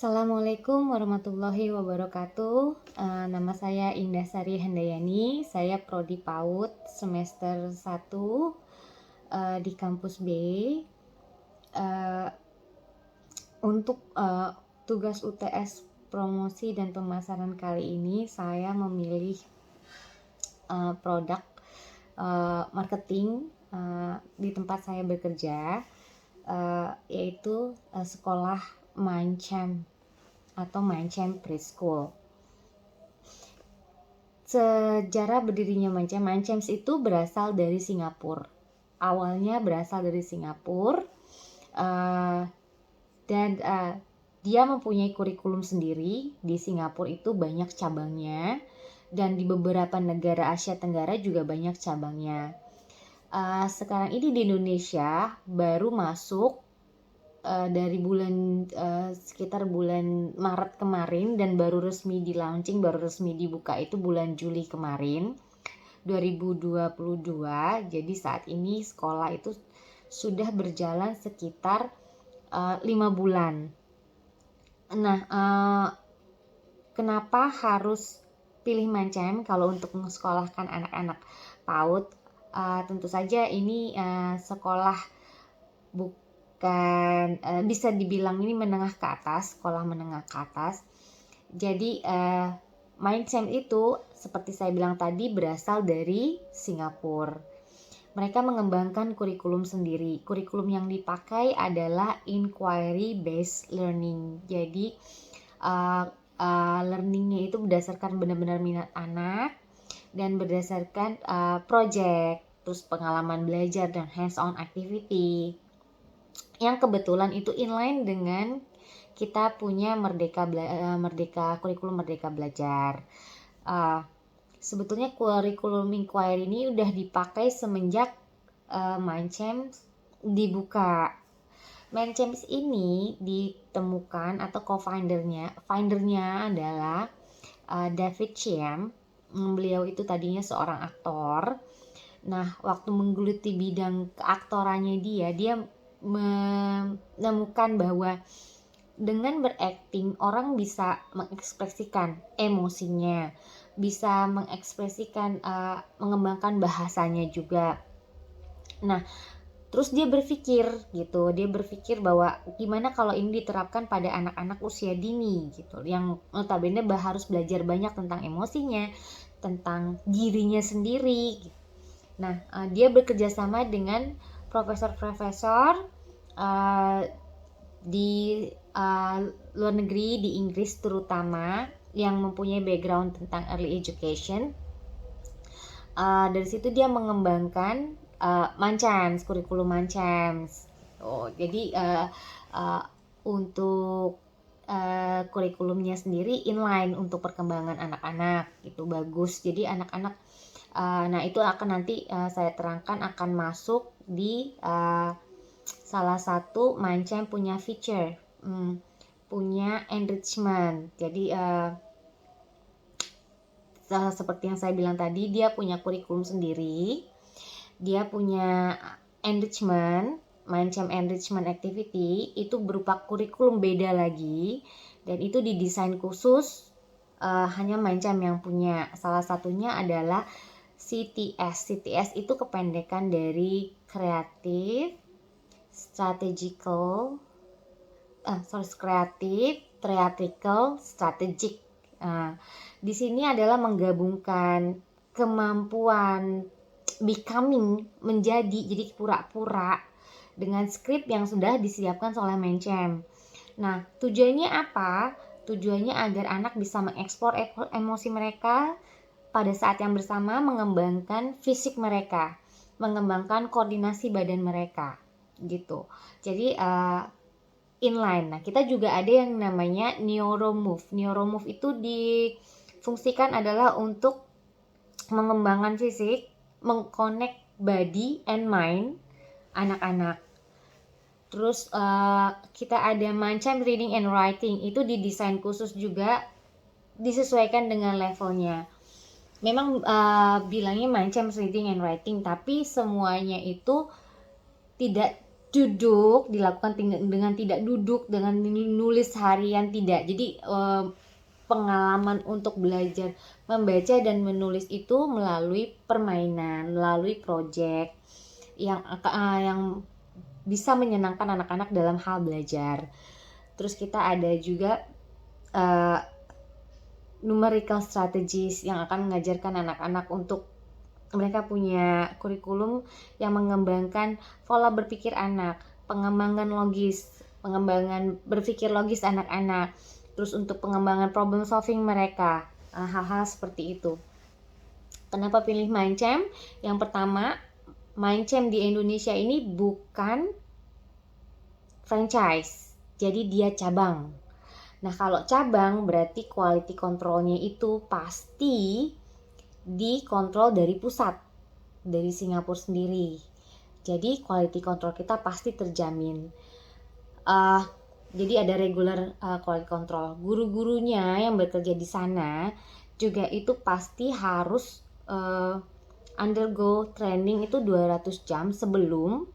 Assalamualaikum warahmatullahi wabarakatuh. Nama saya Indah Sari Handayani. Saya prodi PAUD semester 1 di kampus B. Untuk tugas UTS promosi dan pemasaran kali ini saya memilih produk marketing di tempat saya bekerja, yaitu sekolah Mindchamp atau Mindchamp Preschool. Sejarah berdirinya Mindchamp itu berasal dari Singapura. Awalnya berasal dari Singapura, dan dia mempunyai kurikulum sendiri. Di Singapura itu banyak cabangnya, dan di beberapa negara Asia Tenggara juga banyak cabangnya. Sekarang ini di Indonesia baru masuk dari sekitar bulan Maret kemarin, dan baru resmi di launching, baru resmi dibuka itu bulan Juli kemarin 2022. Jadi saat ini sekolah itu sudah berjalan sekitar 5 bulan. Nah, kenapa harus pilih Mindchamp kalau untuk mensekolahkan anak-anak PAUD? Tentu saja ini sekolah bukan bisa dibilang ini menengah ke atas, sekolah menengah ke atas. Jadi Mindchamp itu seperti saya bilang tadi berasal dari Singapura. Mereka mengembangkan kurikulum sendiri. Kurikulum yang dipakai adalah inquiry based learning. Jadi learningnya itu berdasarkan benar-benar minat anak dan berdasarkan project, terus pengalaman belajar dan hands-on activity, yang kebetulan itu inline dengan kita punya kurikulum Merdeka Belajar. Sebetulnya kurikulum inquiry ini udah dipakai semenjak Mindchamp dibuka. Mindchamp ini ditemukan atau foundernya adalah David Chiam. Beliau itu tadinya seorang aktor. Nah, waktu menggeluti bidang keaktorannya dia menemukan bahwa dengan berakting orang bisa mengekspresikan emosinya, bisa mengekspresikan mengembangkan bahasanya juga. Nah, terus dia berpikir bahwa gimana kalau ini diterapkan pada anak-anak usia dini gitu, yang notabene harus belajar banyak tentang emosinya, tentang dirinya sendiri gitu. Nah, dia bekerja sama dengan profesor-profesor di luar negeri, di Inggris terutama, yang mempunyai background tentang early education. Dari situ dia mengembangkan Mindchamp, kurikulum Mindchamp. Jadi untuk kurikulumnya sendiri inline untuk perkembangan anak-anak, itu bagus. Jadi anak-anak nah itu akan nanti saya terangkan akan masuk di salah satu Mindchamp punya feature, punya enrichment. Jadi seperti yang saya bilang tadi, dia punya kurikulum sendiri, dia punya enrichment, Mindchamp enrichment activity, itu berupa kurikulum beda lagi, dan itu didesain khusus hanya Mindchamp yang punya. Salah satunya adalah CTS. CTS itu kependekan dari Creative, Theatrical, Strategic. Di sini adalah menggabungkan kemampuan becoming, jadi pura-pura, dengan skrip yang sudah disiapkan oleh Mindchamp. Nah, tujuannya apa? Tujuannya agar anak bisa mengeksplor emosi mereka pada saat yang bersama, mengembangkan fisik mereka, mengembangkan koordinasi badan mereka gitu. Jadi inline. Nah, kita juga ada yang namanya Neuromove. Neuromove itu difungsikan adalah untuk mengembangkan fisik, mengconnect body and mind anak-anak. Terus kita ada Mindchamp Reading and Writing, itu didesain khusus juga, disesuaikan dengan levelnya. Memang bilangnya Mindchamp Reading and Writing, tapi semuanya itu tidak duduk, dilakukan dengan tidak duduk, dengan nulis harian tidak. Jadi pengalaman untuk belajar membaca dan menulis itu melalui permainan, melalui project yang bisa menyenangkan anak-anak dalam hal belajar. Terus kita ada juga numerical strategies yang akan mengajarkan anak-anak untuk mereka punya kurikulum yang mengembangkan pola berpikir anak, pengembangan logis, pengembangan berpikir logis anak-anak, terus untuk pengembangan problem solving mereka, hal-hal seperti itu. Kenapa pilih Mindcamp? Yang pertama, Mindcamp di Indonesia ini bukan franchise, jadi dia cabang. Nah, kalau cabang berarti quality controlnya itu pasti dikontrol dari pusat, dari Singapura sendiri. Jadi quality control kita pasti terjamin. Jadi ada regular quality control. Guru-gurunya yang bekerja di sana juga itu pasti harus undergo training itu 200 jam sebelum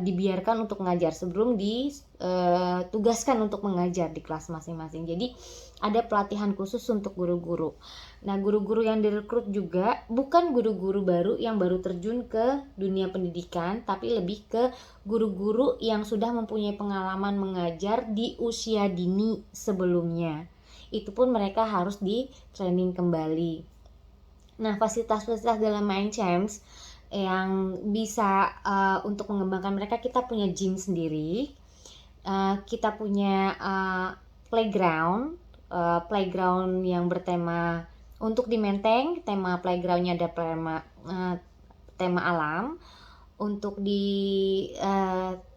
dibiarkan untuk mengajar, sebelum ditugaskan untuk mengajar di kelas masing-masing. Jadi ada pelatihan khusus untuk guru-guru. Nah, guru-guru yang direkrut juga bukan guru-guru baru yang baru terjun ke dunia pendidikan, tapi lebih ke guru-guru yang sudah mempunyai pengalaman mengajar di usia dini sebelumnya. Itu pun mereka harus di training kembali. Nah, fasilitas-fasilitas dalam Mindchamps yang bisa untuk mengembangkan mereka, kita punya gym sendiri, kita punya playground yang bertema untuk di Menteng, tema playgroundnya ada tema alam. Untuk di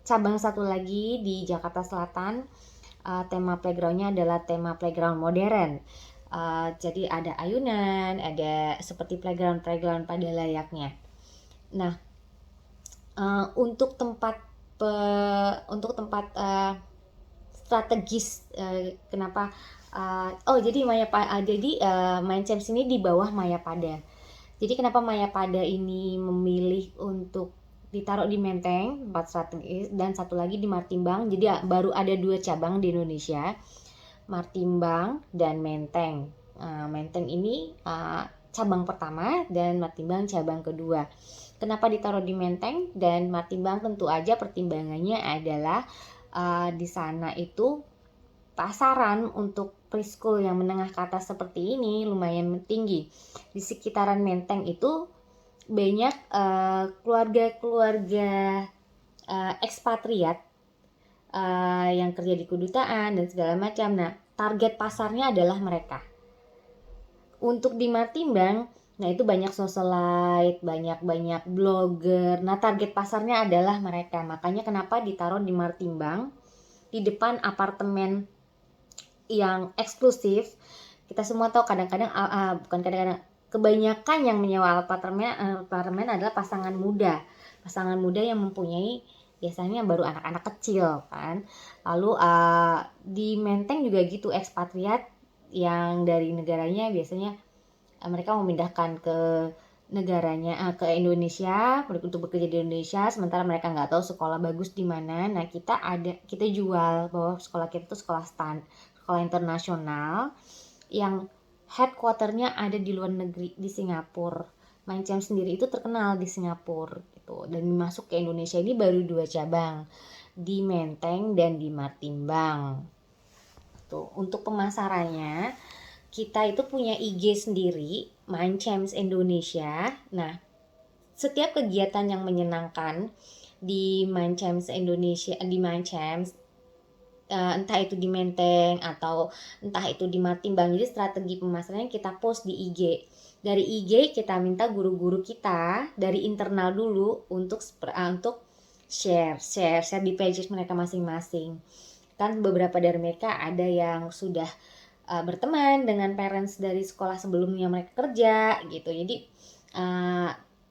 cabang satu lagi di Jakarta Selatan, tema playgroundnya adalah tema playground modern. Jadi ada ayunan, ada seperti playground pada layaknya. Nah, untuk tempat strategis, kenapa jadi Mindchamps ini di bawah Mayapada. Jadi kenapa Mayapada ini memilih untuk ditaruh di Menteng, tempat strategis, dan satu lagi di Martimbang. Jadi baru ada 2 cabang di Indonesia, Martimbang dan Menteng. Menteng ini cabang pertama dan Martimbang cabang kedua. Kenapa ditaruh di Menteng dan Martimbang? Tentu aja pertimbangannya adalah di sana itu pasaran untuk preschool yang menengah ke atas seperti ini lumayan tinggi. Di sekitaran Menteng itu banyak keluarga-keluarga ekspatriat yang kerja di kedutaan dan segala macam. Nah, target pasarnya adalah mereka. Untuk di Martimbang, nah itu banyak socialite, banyak blogger. Nah, target pasarnya adalah mereka. Makanya kenapa ditaruh di Martimbang, di depan apartemen yang eksklusif. Kita semua tahu kebanyakan yang menyewa apartemen adalah pasangan muda yang mempunyai biasanya baru anak-anak kecil kan. Lalu di Menteng juga gitu, ekspatriat yang dari negaranya biasanya mereka memindahkan ke negaranya, ke Indonesia untuk bekerja di Indonesia, sementara mereka nggak tahu sekolah bagus di mana. Nah, kita jual bahwa sekolah kita itu sekolah internasional yang headquarternya ada di luar negeri, di Singapura. Mindchamps sendiri itu terkenal di Singapura gitu, dan masuk ke Indonesia ini baru 2 cabang, di Menteng dan di Martimbang. Tuh, untuk pemasarannya kita itu punya IG sendiri, Mindchamps Indonesia. Nah, setiap kegiatan yang menyenangkan di Mindchamps Indonesia, di Mindchamps, entah itu di Menteng atau entah itu di Martimbang, jadi strategi pemasarannya kita post di IG. Dari IG kita minta guru-guru kita dari internal dulu untuk share di pages mereka masing-masing. Kan beberapa dari mereka ada yang sudah berteman dengan parents dari sekolah sebelumnya mereka kerja gitu. Jadi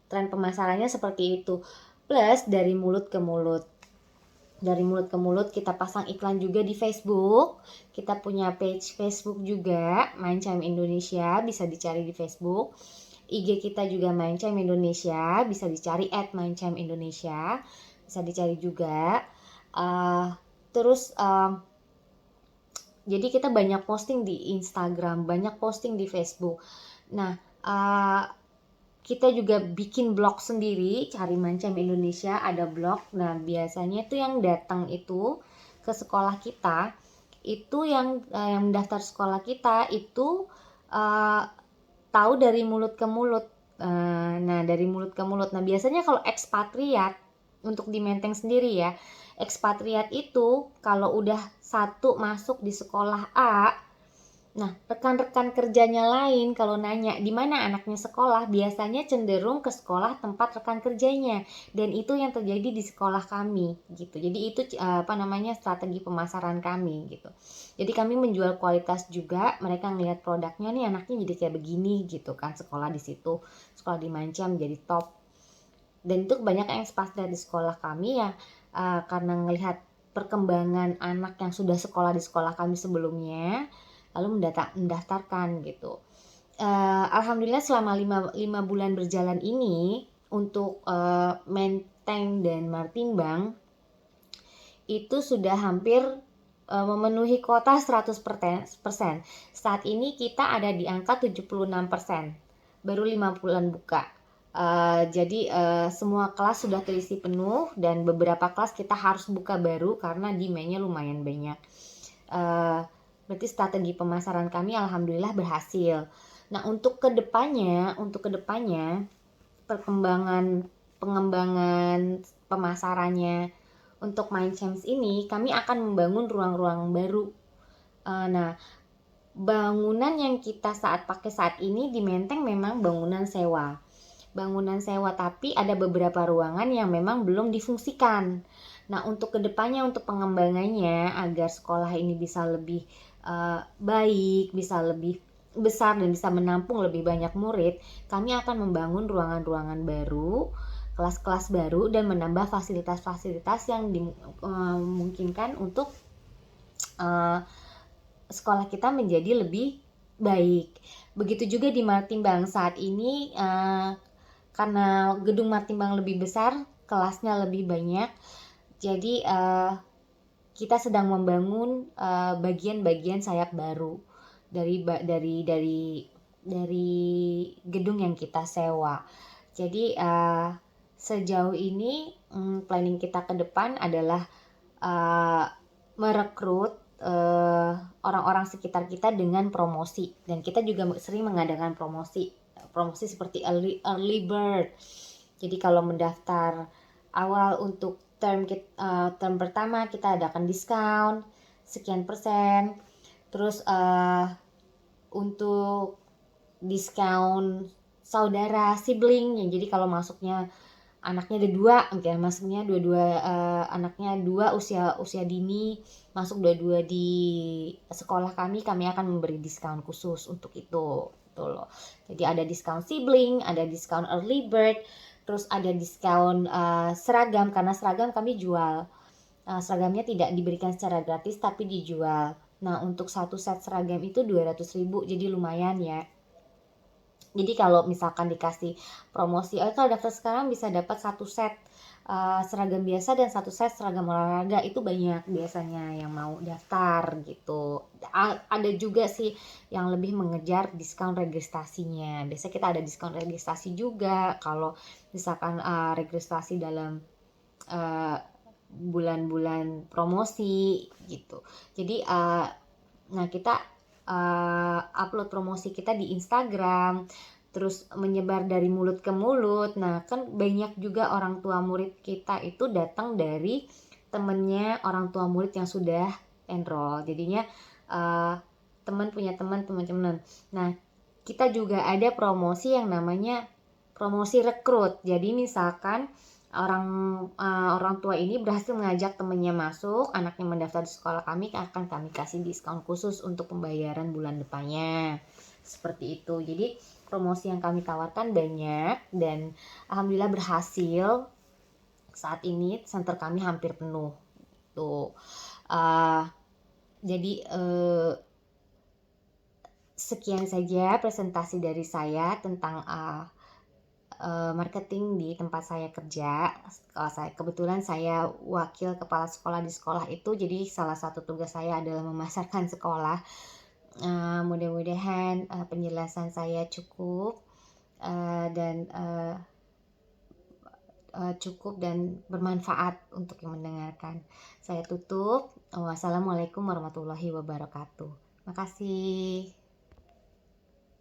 tren pemasarannya seperti itu. Plus dari mulut ke mulut. Dari mulut ke mulut kita pasang iklan juga di Facebook. Kita punya page Facebook juga, Mindchamps Indonesia, bisa dicari di Facebook. IG kita juga Mindchamps Indonesia, bisa dicari @Mindchamps Indonesia. bisa dicari juga. Terus jadi kita banyak posting di Instagram, banyak posting di Facebook. Nah, kita juga bikin blog sendiri, Cari Mancam Indonesia, ada blog. Nah, biasanya itu yang datang itu ke sekolah kita, itu yang mendaftar sekolah kita itu uh, tahu dari mulut ke mulut. Nah, dari mulut ke mulut. Nah, biasanya kalau ekspatriat, untuk di Menteng sendiri ya, ekspatriat itu kalau udah satu masuk di sekolah A, nah, rekan-rekan kerjanya lain kalau nanya di mana anaknya sekolah, biasanya cenderung ke sekolah tempat rekan kerjanya, dan itu yang terjadi di sekolah kami gitu. Jadi itu strategi pemasaran kami gitu. Jadi kami menjual kualitas juga, mereka ngelihat produknya nih anaknya jadi kayak begini gitu kan, sekolah di situ, sekolah di Mancam jadi top. Dan itu kebanyakan yang pas dari sekolah kami ya, karena ngelihat perkembangan anak yang sudah sekolah di sekolah kami sebelumnya, lalu mendaftarkan gitu. Alhamdulillah selama 5 bulan berjalan ini untuk Menteng dan Martimbang itu sudah hampir memenuhi kuota 100%. Saat ini kita ada di angka 76%. Baru 5 bulan buka. Jadi semua kelas sudah terisi penuh dan beberapa kelas kita harus buka baru karena demand-nya lumayan banyak. Berarti strategi pemasaran kami alhamdulillah berhasil. Nah, untuk kedepannya pengembangan pemasarannya untuk Mind Champs ini, kami akan membangun ruang-ruang baru. Nah, bangunan yang kita pakai saat ini di Menteng memang bangunan sewa. Tapi ada beberapa ruangan yang memang belum difungsikan. Nah, untuk kedepannya, untuk pengembangannya agar sekolah ini bisa lebih baik, bisa lebih besar dan bisa menampung lebih banyak murid, kami akan membangun ruangan-ruangan baru, kelas-kelas baru, dan menambah fasilitas-fasilitas yang dimungkinkan untuk sekolah kita menjadi lebih baik. Begitu juga di Martimbang saat ini, karena gedung Martimbang lebih besar, kelasnya lebih banyak, jadi kita sedang membangun bagian-bagian sayap baru dari gedung yang kita sewa. Jadi sejauh ini planning kita ke depan adalah merekrut orang-orang sekitar kita dengan promosi, dan kita juga sering mengadakan promosi seperti early bird. Jadi kalau mendaftar awal untuk term pertama kita adakan diskon sekian persen. Terus untuk diskon saudara sibling, jadi kalau masuknya anaknya ada 2, ya masuknya anaknya 2 usia dini, masuk 2 di sekolah kami akan memberi diskon khusus untuk itu gitu loh. Jadi ada diskon sibling, ada diskon early bird, terus ada diskon seragam, karena seragam kami jual. Seragamnya tidak diberikan secara gratis tapi dijual. Nah, untuk satu set seragam itu 200.000, jadi lumayan ya. Jadi kalau misalkan dikasih promosi, kalau daftar sekarang bisa dapat satu set seragam biasa dan satu set seragam olahraga, itu banyak biasanya yang mau daftar gitu. Ada juga sih yang lebih mengejar diskon registrasinya. Biasanya kita ada diskon registrasi juga kalau misalkan registrasi dalam bulan-bulan promosi gitu. Jadi nah kita upload promosi kita di Instagram, terus menyebar dari mulut ke mulut. Nah, kan banyak juga orang tua murid kita itu datang dari temennya orang tua murid yang sudah enroll. Jadinya teman punya teman. Nah, kita juga ada promosi yang namanya promosi rekrut. Jadi misalkan orang tua ini berhasil mengajak temannya masuk, anaknya mendaftar di sekolah kami, akan kami kasih diskon khusus untuk pembayaran bulan depannya. Seperti itu. Jadi promosi yang kami tawarkan banyak dan alhamdulillah berhasil. Saat ini center kami hampir penuh. Tuh. Jadi sekian saja presentasi dari saya tentang marketing di tempat saya kerja. Kebetulan saya wakil kepala sekolah di sekolah itu, jadi salah satu tugas saya adalah memasarkan sekolah. Mudah-mudahan, penjelasan saya cukup, dan cukup dan bermanfaat untuk yang mendengarkan. Saya tutup. Wassalamualaikum warahmatullahi wabarakatuh. Makasih.